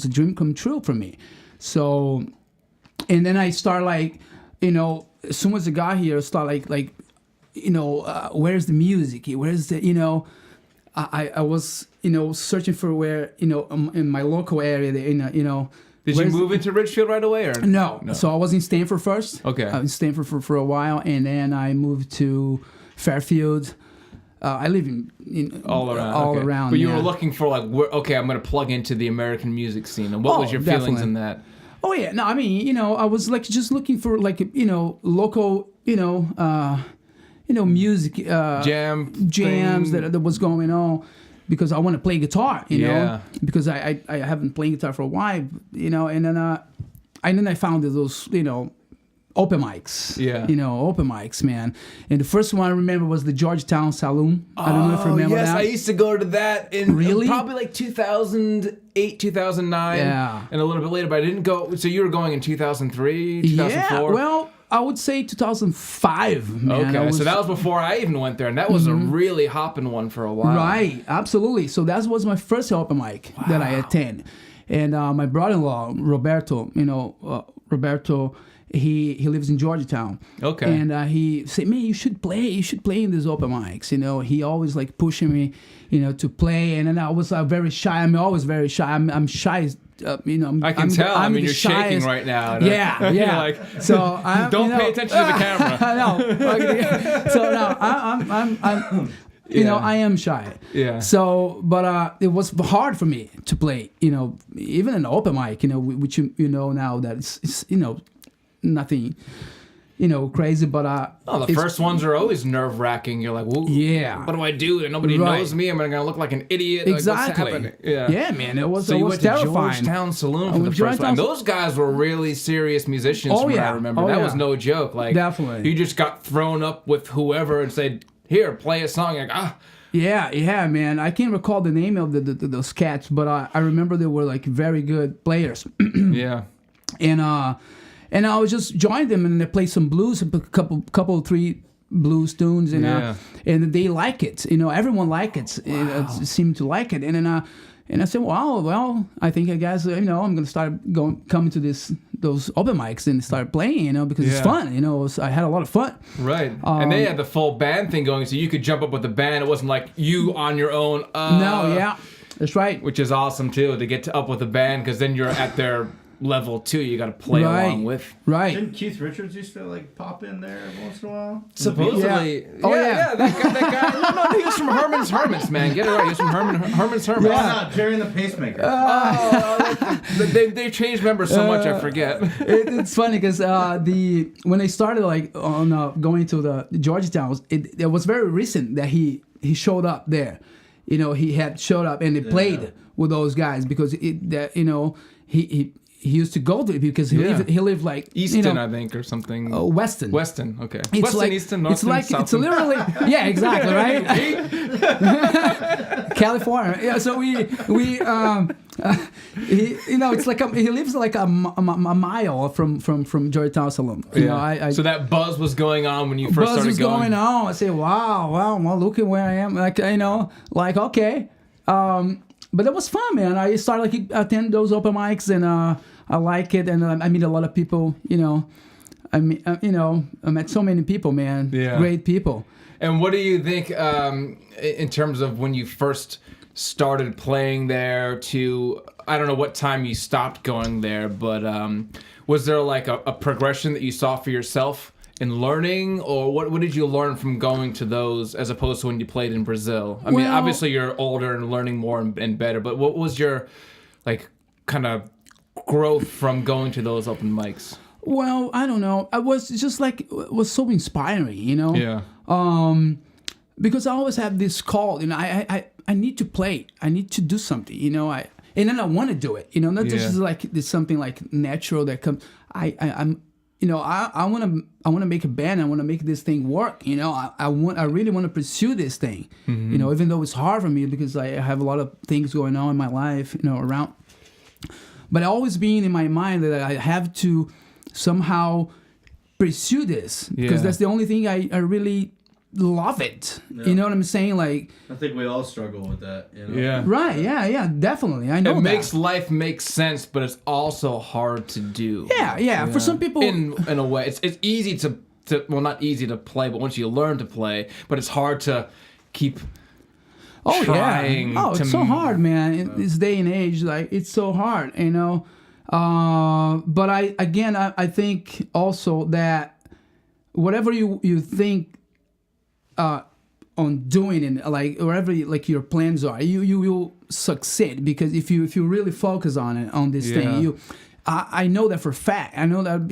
a dream come true for me. So, and then I start like, as soon as I got here, I start like, where's the music? Where's the, I was, searching for where, in my local area, Did you move into Ridgefield right away, or no? So I was in Stanford first. Okay. I was in Stanford for a while, and then I moved to Fairfield. I live in all around. But you were looking for like, I'm going to plug into the American music scene. And what was your feelings in that? Oh yeah, no, I mean, I was like just looking for like local, music, jams that was going on. Because I want to play guitar, because I haven't played guitar for a while, and then I found those, open mics, open mics, man. And the first one I remember was the Georgetown Saloon. I don't know if you remember that. I used to go to that in probably like 2008, 2009, and a little bit later, but I didn't go. So you were going in 2003, 2004? Yeah, well, I would say 2005, man. Okay, so that was before I even went there, and that was a really hopping one for a while. Right, absolutely. So that was my first open mic that I attended. And my brother-in-law, Roberto, he lives in Georgetown. Okay. And he said, man, you should play in these open mics. He always like pushing me, to play. And then I was very shy. I'm always very shy. I'm shy. I can tell. I mean, you're shaking right now. Yeah. Like, so don't pay attention to the camera. No. So no, I'm I am shy. Yeah. So, but it was hard for me to play. Even an open mic. Which now that it's nothing. Crazy, but the first ones are always nerve-wracking. You're like, well, what do I do? And nobody knows me. Am I gonna look like an idiot? Exactly. Like, what's happening? Yeah, man. It was. So you was went terrifying. to Georgetown Saloon for the first time. Those guys were really serious musicians. From what I remember. That was no joke. Like, definitely. You just got thrown up with whoever and said, "Here, play a song." You're like, Yeah, man. I can't recall the name of those cats, but I remember they were like very good players. Yeah. And I was just joined them and they played some blues, a couple 3 blues tunes, and they like it. Everyone like it. Wow. It seemed to like it. And then and I said, well, I think I guess I'm gonna start coming to those open mics and start playing, because it's fun. I had a lot of fun. Right. And they had the full band thing going, so you could jump up with the band. It wasn't like you on your own. No, yeah, that's right. Which is awesome too, to get up with the band, because then you're at their level too. You got to play along with. Right. Didn't Keith Richards used to like pop in there once in a while? Supposedly. Yeah. That guy. No, he was from Herman's Hermits, man. Get it right. He was from Herman's Hermits. Yeah, no, Jerry and the Pacemaker. They changed members so much I forget. It's funny because when I started going to the Georgetown, it was very recent that he showed up there. He had showed up and he played with those guys because he used to go to it because he lived like Easton, I think, or something. Weston. Okay. It's Weston, like, Easton, Northern, it's Southern. literally exactly right. California. Yeah. So it's like he lives like a mile from Georgetown Saloon. So that buzz was going on when you first started going. Buzz was going on. I say, wow, well, look at where I am. Like okay. But that was fun, man. I started attend those open mics, and I like it, and I meet a lot of people. I met so many people, man. Yeah. Great people. And what do you think in terms of when you first started playing there to, I don't know what time you stopped going there, but was there like a progression that you saw for yourself in learning, or what did you learn from going to those as opposed to when you played in Brazil? I mean, obviously you're older and learning more and better, but what was your like kind of growth from going to those open mics? Well, I don't know. I was just like, it was so inspiring, Yeah. Because I always have this call, I need to play. I need to do something, and then I want to do it. Not Yeah. just like there's something like natural that comes. I'm I want to make a band. I want to make this thing work. I really want to pursue this thing. Even though it's hard for me because I have a lot of things going on in my life. Around. But always being in my mind that I have to somehow pursue this because that's the only thing I really love it. Yeah. You know what I'm saying? Like, I think we all struggle with that. Yeah. right? Yeah, definitely. I know It that. makes life make sense, but it's also hard to do. Yeah. For some people, In a way, it's easy to well, not easy to play, but once you learn to play, but it's hard to keep. Trying it's to so hard, man. In this day and age, like it's so hard, But I think also that whatever you think on doing it, like whatever like your plans are, you will succeed because if you really focus on this thing, I know that for a fact. I know that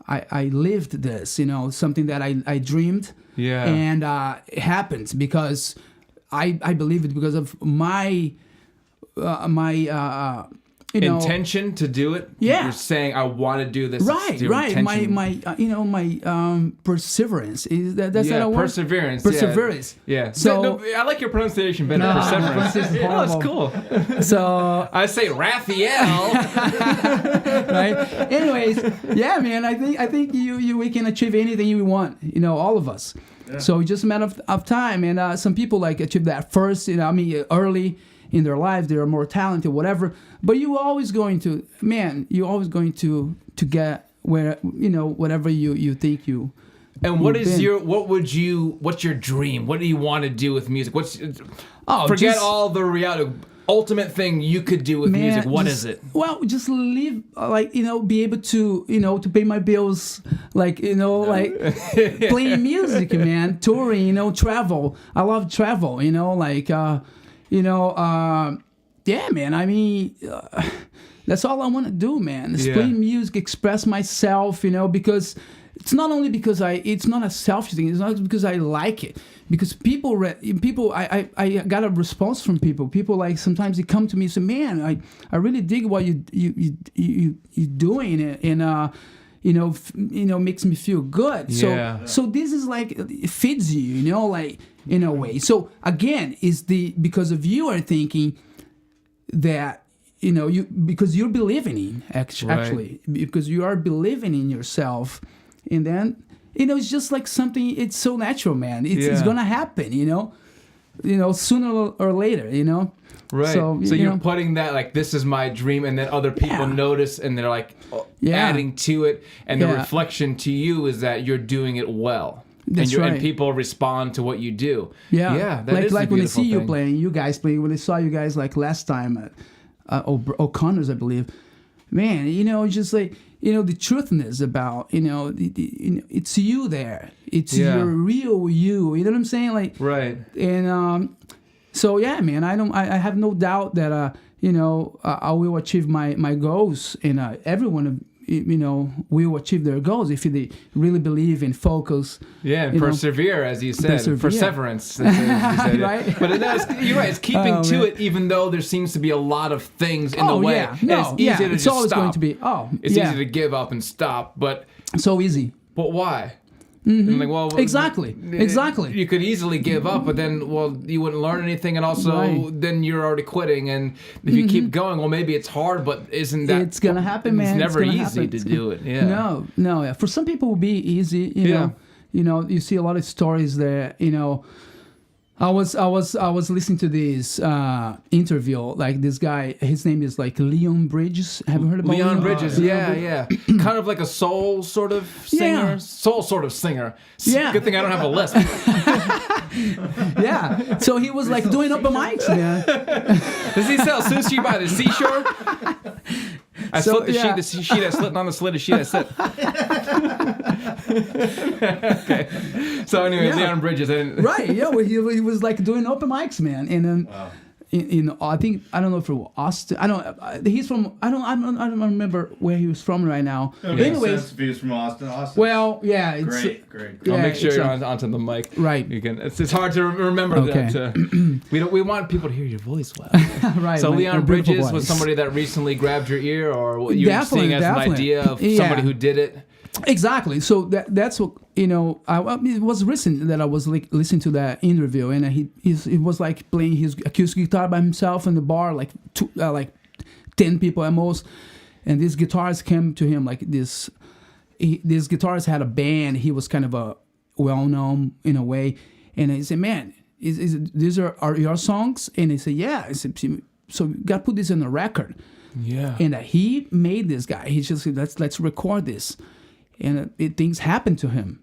I lived this, something that I dreamed, and it happens because I believe it because of my intention to do it. Yeah. You're saying I want to do this. Right. Intention. My perseverance is that's yeah, that a word? perseverance. Perseverance. Yeah. So No, I like your pronunciation better. No, Perseverance. this is Yeah, that's horrible. cool. So I say Raphael. right. Anyways, yeah, man. I think we can achieve anything you want. All of us. Yeah. So it's just a matter of time. And some people like achieve that first. Early in their life, they are more talented, whatever. But you're always going to get where whatever you think you. And what's your dream? What do you want to do with music? Forget all the reality. Ultimate thing you could do with music. What is it? Well, just live, be able to, to pay my bills, playing music, man, touring, travel. I love travel, yeah, man. I mean, that's all I want to do, man. Is play music, express myself, because it's not only because it's not a selfish thing. It's not because I like it. Because I got a response from people. People like sometimes they come to me and say, "Man, I really dig what you doing," and makes me feel good. So this is like it feeds you, in a way. So again, because of you are thinking that because you're believing in actually because you are believing in yourself, and then. It's just like something. It's so natural, man. It's gonna happen. Sooner or later. Right. So you're putting that like this is my dream, and then other people notice, and they're like adding to it, and the reflection to you is that you're doing it well. That's right. And people respond to what you do. Yeah. That is like when they see thing. you playing, you guys playing. When they saw you guys like last time at O'Connor's, I believe. Man, just like. The truthness about, it's you there. It's your real you. You know what I'm saying? Like, right. And so yeah, man. I have no doubt that I will achieve my goals, and everyone will achieve their goals if they really believe and focus. Yeah, and persevere, as you said. Perseverance. As you said. Right. But you're right. It's keeping to it, even though there seems to be a lot of things in the way. Yeah. No, it's easy to it's just always stop. going to be. It's easy to give up and stop, but so easy. But why? Mm-hmm. Like, well, exactly. You could easily give up, but then, you wouldn't learn anything, and also then you're already quitting. And if you keep going, maybe it's hard, but isn't that? It's gonna happen, man. It's never easy happen. to do it. Yeah. No. Yeah. For some people, it will be easy. You know. You see a lot of stories there. I was listening to this interview. Like this guy, his name is like Leon Bridges. Have you heard about Leon Bridges? Yeah. Kind of like a soul sort of singer. Soul sort of singer. Yeah. Good thing I don't have a lisp. Yeah. So he was like doing open mics, man. Does he sell sushi by the seashore? I slit the sheet. The sheet I slit on the slit. A sheet I slit. Okay. So anyway, Leon Bridges. Right. Yeah. Well, he was like doing open mics, man, and then. Wow. I think I don't know if it was Austin. He's from. I don't remember where he was from right now. It But makes anyways, sense if he was from Austin. Austin. well, yeah, it's Great. Yeah, I'll make sure it's you're a- onto the mic. Right. You can. It's hard to remember Okay. that. We want people to hear your voice well. right. So my Leon beautiful Bridges was voice. somebody that recently grabbed your ear, or what you were Definitely, seeing as an definitely. idea of Yeah. somebody who did it. Exactly. So that's what it was recent that I was like listening to that interview, and he was like playing his acoustic guitar by himself in the bar, like 10 people at most, and these guitarists came to him like this. This guitarist had a band. He was kind of a well known in a way, and he said, "Man, these are your songs?" And he said, "Yeah." I said, "So you got to put this on a record." Yeah. And he made this guy. He just said, let's record this, and things happened to him,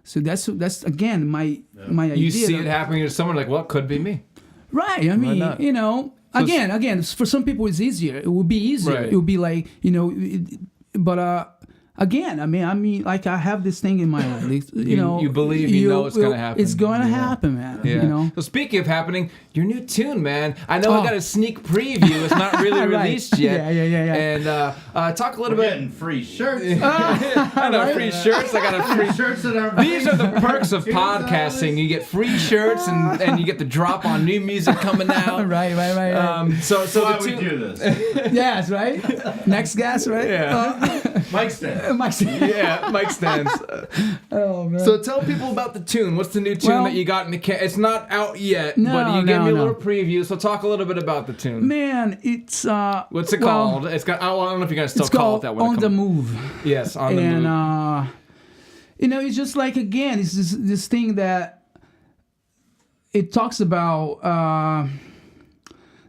So that's again my idea. You see that- it happening to someone like, well, it could be me. right? I mean, not? again, for some people it's easier. It would be easier. Right. It would be like but again, I mean, like I have this thing in my life. You believe it's gonna happen. It's going to happen, man. Yeah. So speaking of happening, your new tune, man. I know I got a sneak preview. It's not really Right. released yet. Yeah. And talk a little We're bit. getting free shirts. I know free shirts. I got a free. shirts that are. These are the perks of podcasting. You get free shirts and you get the drop on new music coming out. Right. So Why the we tune. do this? Yes, right. Next guest, right? Yeah. Mike Stan. Yeah, mic stands. Oh man. So tell people about the tune. What's the new tune Well- that you got in the can? It's not out yet, No, but you gave me a no. little preview. So talk a little bit about the tune. Man, it's What's it well, called? It's got. I don't know if you're gonna still It's call it called that when it On the comes- Move, Yes, on the and move. it's just like again, it's this thing that it talks about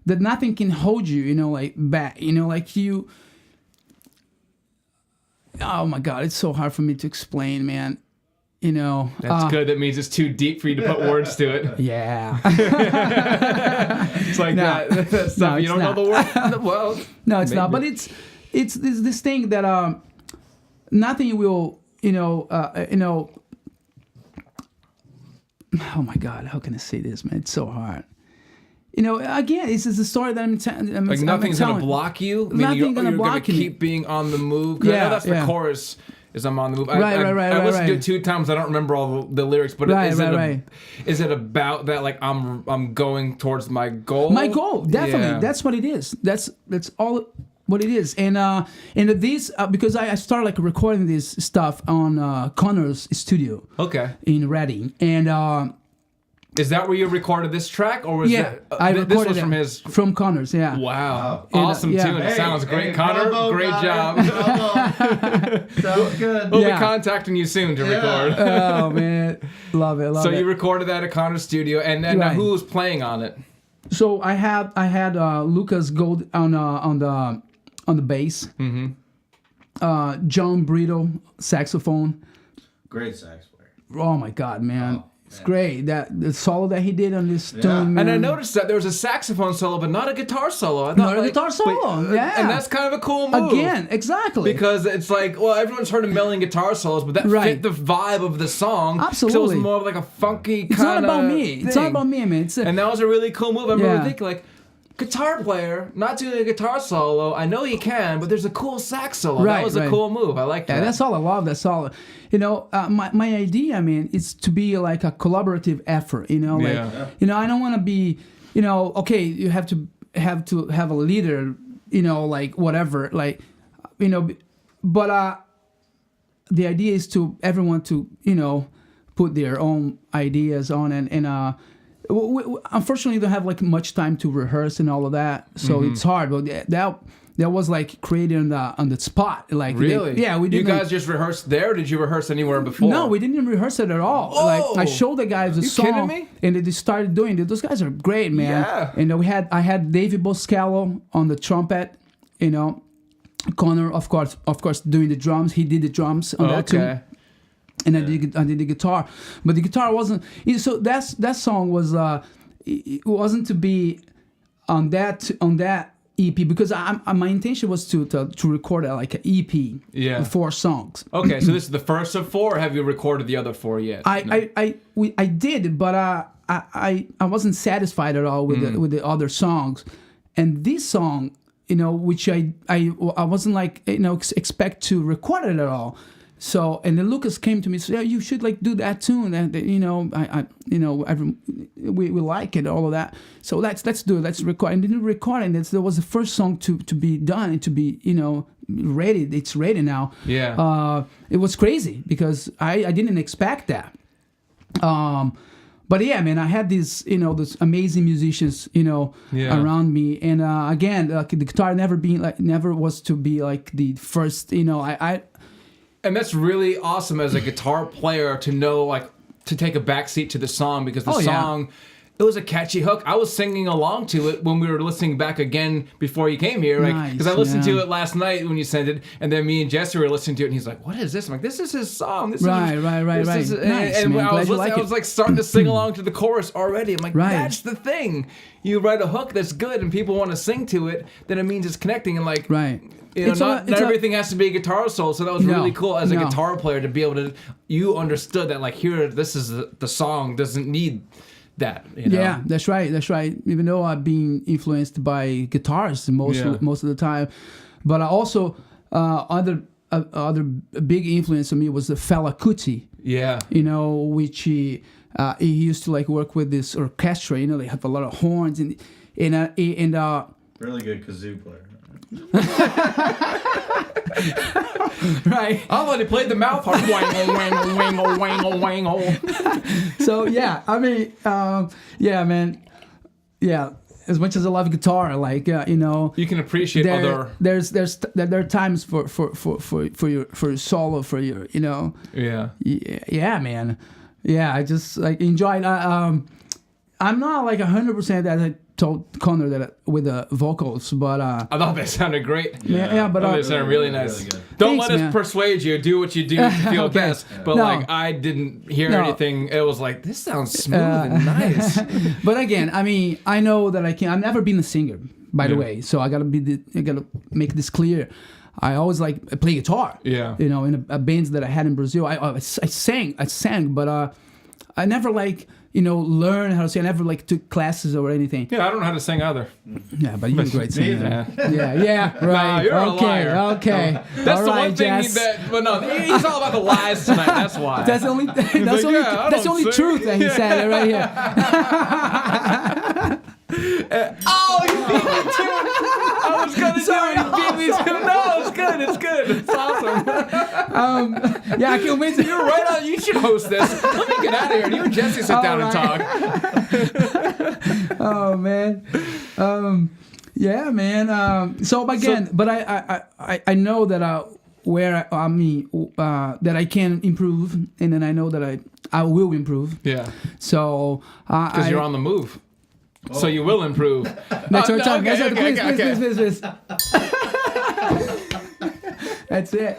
that nothing can hold you, like back, like you. Oh my God, it's so hard for me to explain, man. That's good. That means it's too deep for you to put words to it. Yeah. It's like No. that stuff No, you it's don't not. know the word. Well, No, it's not. maybe. But it's this thing that nothing will, Oh my God, how can I say this, man? It's so hard. Again, it's a story that I'm like nothing's gonna telling. block you. I mean, Nothing you're gonna gonna block you. keep being on the move. 'Cause I know Yeah, that's the yeah. chorus. Is I'm on the move. Right, I right, listened to right. it 2 times. I don't remember all the lyrics, but Right, right. is it about that? Like I'm going towards my goal. My goal, definitely. Yeah. That's what it is. That's all what it is. And this because I started like recording this stuff on Connor's studio Okay. in Reading, and Is that where you recorded this track, or was yeah, that, I this recorded was it from his? from Connor's. Yeah. Wow, And, awesome yeah. tune. It sounds great, Connor. bravo, Great Connor, job. bravo. Sounds good. We'll Yeah. be contacting you soon to Yeah. record. Oh man, love it. So it. you recorded that at Connor's studio, and then Right. who was playing on it? So I had Lucas Gold on the bass. Mm-hmm. John Brito saxophone. Great sax player. Oh my God, man. Oh, It's man. great. The solo that he did on this Yeah. tune, man. And I noticed that there was a saxophone solo, but not a guitar solo. I thought, Not a guitar solo, yeah. And that's kind of a cool move. Again, exactly. Because it's like, well, everyone's heard a million guguitar solos, but that Right. fit the vibe of the song. So it Absolutely. was more of like a funky It's not kind of about me. It's not about me, man. It's And that was a really cool move. I remember Yeah. thinking, like, guitar player, not doing a guitar solo. I know he can, but there's a cool sax solo. That Right, was a right. cool move. I like that. yeah, that's all I love. That's all. My idea, I mean, is to be like a collaborative effort. Like, Yeah. I don't want to be, okay, you have to have a leader, like whatever, like, but the idea is to everyone to, put their own ideas on and unfortunately, don't have like much time to rehearse and all of that, so it's hard. But that was like created on the spot. Like Really? yeah, we You didn't. guys just rehearsed there? Or did you rehearse anywhere before? No, we didn't rehearse it at all. Oh! Like I showed the guys the You song, kidding me? and they just started doing it. Those guys are great, man. Yeah. And I had Davey Boscalo on the trumpet. Connor, of course, doing the drums. He did the drums on that too. Okay. And I did the guitar, but the guitar wasn't. So that song was it wasn't to be on that EP because my intention was to record like an EP, Yeah. 4 songs. Okay, so this is the first of 4, or have you recorded the other 4 yet? I did, but I wasn't satisfied at all with the other songs, and this song, which I wasn't like expect to record it at all. So, and then Lucas came to me and said, "Yeah, you should like do that tune." And we like it, all of that. So let's do it. Let's record. And then recording this, that was the first song to be done and to be ready. It's ready now. Yeah. It was crazy because I didn't expect that. But yeah, man, I had these those amazing musicians around me, and again, the guitar never was to be like the first. And that's really awesome as a guitar player to know, like, to take a backseat to the song, because the song, it was a catchy hook. I was singing along to it when we were listening back again before you came here, like, because I listened to it last night when you sent it, and then me and Jesse were listening to it, and he's like, "What is this?" I'm like, "This is his song." Right. Nice, and man. I was like starting to sing along to the chorus already. I'm like, that's the thing. You write a hook that's good, and people want to sing to it, then it means it's connecting, and like, not everything has to be a guitar solo. So that was really cool as a guitar player to be able to. You understood that, like, here, this is the song doesn't need that. Yeah, that's right. Even though I've been influenced by guitars most of the time, but I also other big influence on me was the Fela Kuti. Yeah. Which he used to like work with this orchestra. They have a lot of horns and really good kazoo player. Right. I thought he played the mouth harp. So yeah, I mean, man, as much as I love guitar, like you can appreciate other. There are times for your solo, for your yeah, man, I just like enjoy it. I'm not like 100% as I told Connor that with the vocals, but I thought they sounded great. Yeah, but they sounded really nice. Really Don't let us persuade you. Do what you do to feel best. But like, I didn't hear anything. It was like, this sounds smooth and nice. But again, I mean, I know that I've never been a singer, by the way. So I gotta make this clear. I always I play guitar. Yeah. In a bands that I had in Brazil, I sang, but I never learn how to sing. I never took classes or anything. Yeah, I don't know how to sing either. Yeah, but you're a great singer. Yeah, right. You're a liar. Okay. That's all the one thing he's all about the lies tonight. That's why. That's the only truth that he said right here. You beat me to it. I was gonna say you beat me to it. No, it's good. It's awesome. I can't wait. You're right on. You should host this. Let me get out of here. You and Jesse sit down and talk. Oh man. Yeah, man. So again, but I know that that I can improve, and then I know that I will improve. Yeah. So because you're on the move. Oh. So you will improve. That's our time. Okay. Please. That's it.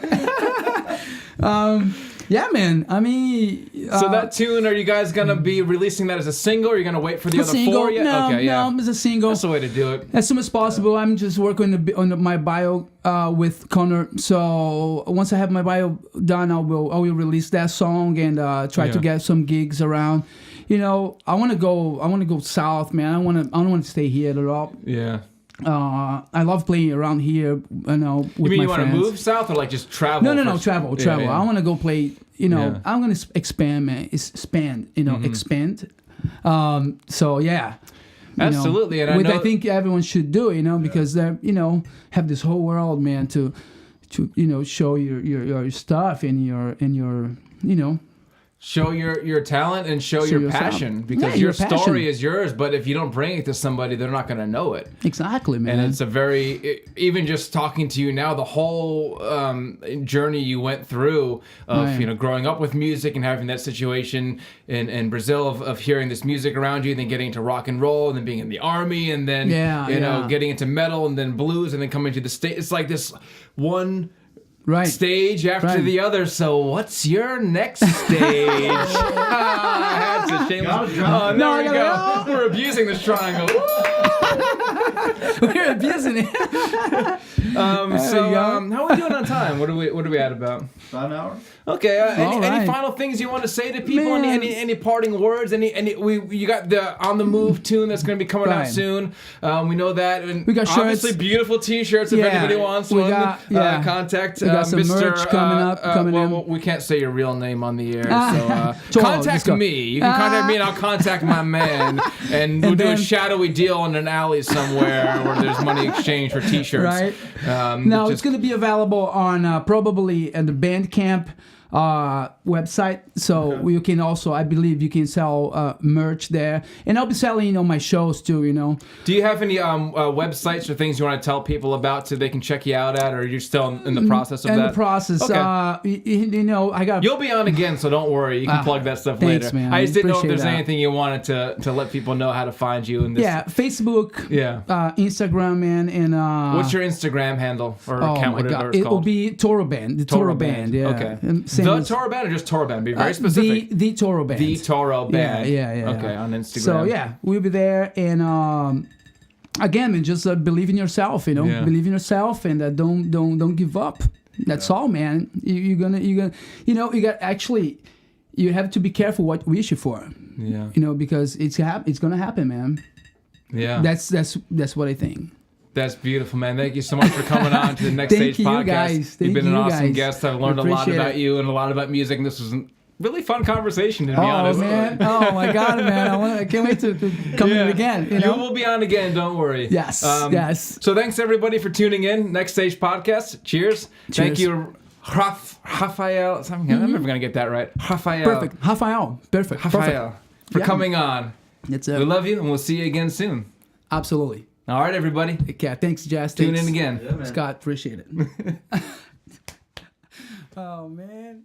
Yeah, man. I mean, so that tune, are you guys gonna be releasing that as a single, or are you gonna wait for the other four yet? No, it's a single. That's the way to do it. As soon as possible. I'm just working on my bio with Connor. So once I have my bio done, I will release that song and try to get some gigs around. I want to go south, man. I don't want to stay here at all. Yeah. I love playing around here, with you mean my you want to move south or like just travel? No, travel. Yeah. I want to go play, I'm going to expand, man. Expand. So yeah. Absolutely. And I think everyone should do, because they're, have this whole world, man, to show your stuff and your show your talent and show your passion, because your story is yours, but if you don't bring it to somebody, they're not going to know it. Exactly, man. And it's even just talking to you now, the whole journey you went through of growing up with music and having that situation in Brazil of hearing this music around you, then getting into rock and roll, and then being in the army, and then getting into metal, and then blues, and then coming to the state. It's like this one stage after the other. So what's your next stage? That's a shame. There we go. We're abusing this triangle. We're abusing it. How are we doing on time? What are we at about? About an hour. Okay. All Any right. final things you want to say to people? Man. Any parting words? You got the On the Move tune that's going to be coming out Right. soon. We know that. And We got shirts. obviously beautiful T-shirts. If Yeah. anybody wants We one, got- yeah. contact We got some Mr. merch coming in. We can't say your real name on the air, Toro, so just contact go. me. You can contact me, and I'll contact my man, and we'll do a then- shadowy deal in an alley somewhere where there's money exchange for T-shirts. Right. Just- No, it's going to be available on probably at the Bandcamp website. So you can also, I believe, you can sell merch there, and I'll be selling, my shows too. Do you have any websites or things you want to tell people about so they can check you out at, or you're still in the process of In that? the process, Okay. I got. You'll be on again, so don't worry. You can plug that stuff thanks, later. man. I just didn't know if Appreciate there's that. anything you wanted to let people know how to find you in this. Yeah, Facebook, Yeah. Instagram, and What's your Instagram handle or oh account? my Whatever God, it's it will called. be Touro Band, the Touro Band. Yeah. Okay. And same The as- Touro Band or just Touro Band? Be very specific. The Touro Band. The Touro Band. Yeah. Okay, on Instagram. So yeah, we'll be there, and again, man, just believe in yourself. Yeah. Believe in yourself, and don't give up. That's all, man. You're gonna you got actually. You have to be careful what you wish for. Yeah. Because it's gonna happen, man. Yeah. That's what I think. That's beautiful, man. Thank you so much for coming on to the Next Thank Stage you, podcast. guys. You've Thank been an you, awesome guys. guest. I've learned a lot Appreciate about it. you and a lot about music, and this was a really fun conversation, to be Oh honest. man! Oh my God, man! I can't wait to come in again. You will be on again, don't worry. Yes, yes. So thanks everybody for tuning in. Next Stage Podcast. Cheers. Thank Cheers. you, Raphael. I'm never going to get that right. Raphael. Perfect. Raphael. Perfect. Raphael. For Yeah. coming on. That's We it. love you, and we'll see you again soon. Absolutely. All right, everybody. Okay. Thanks, Jazz. Tune Thanks, in again. Yeah, man. Scott. Appreciate it. Oh man.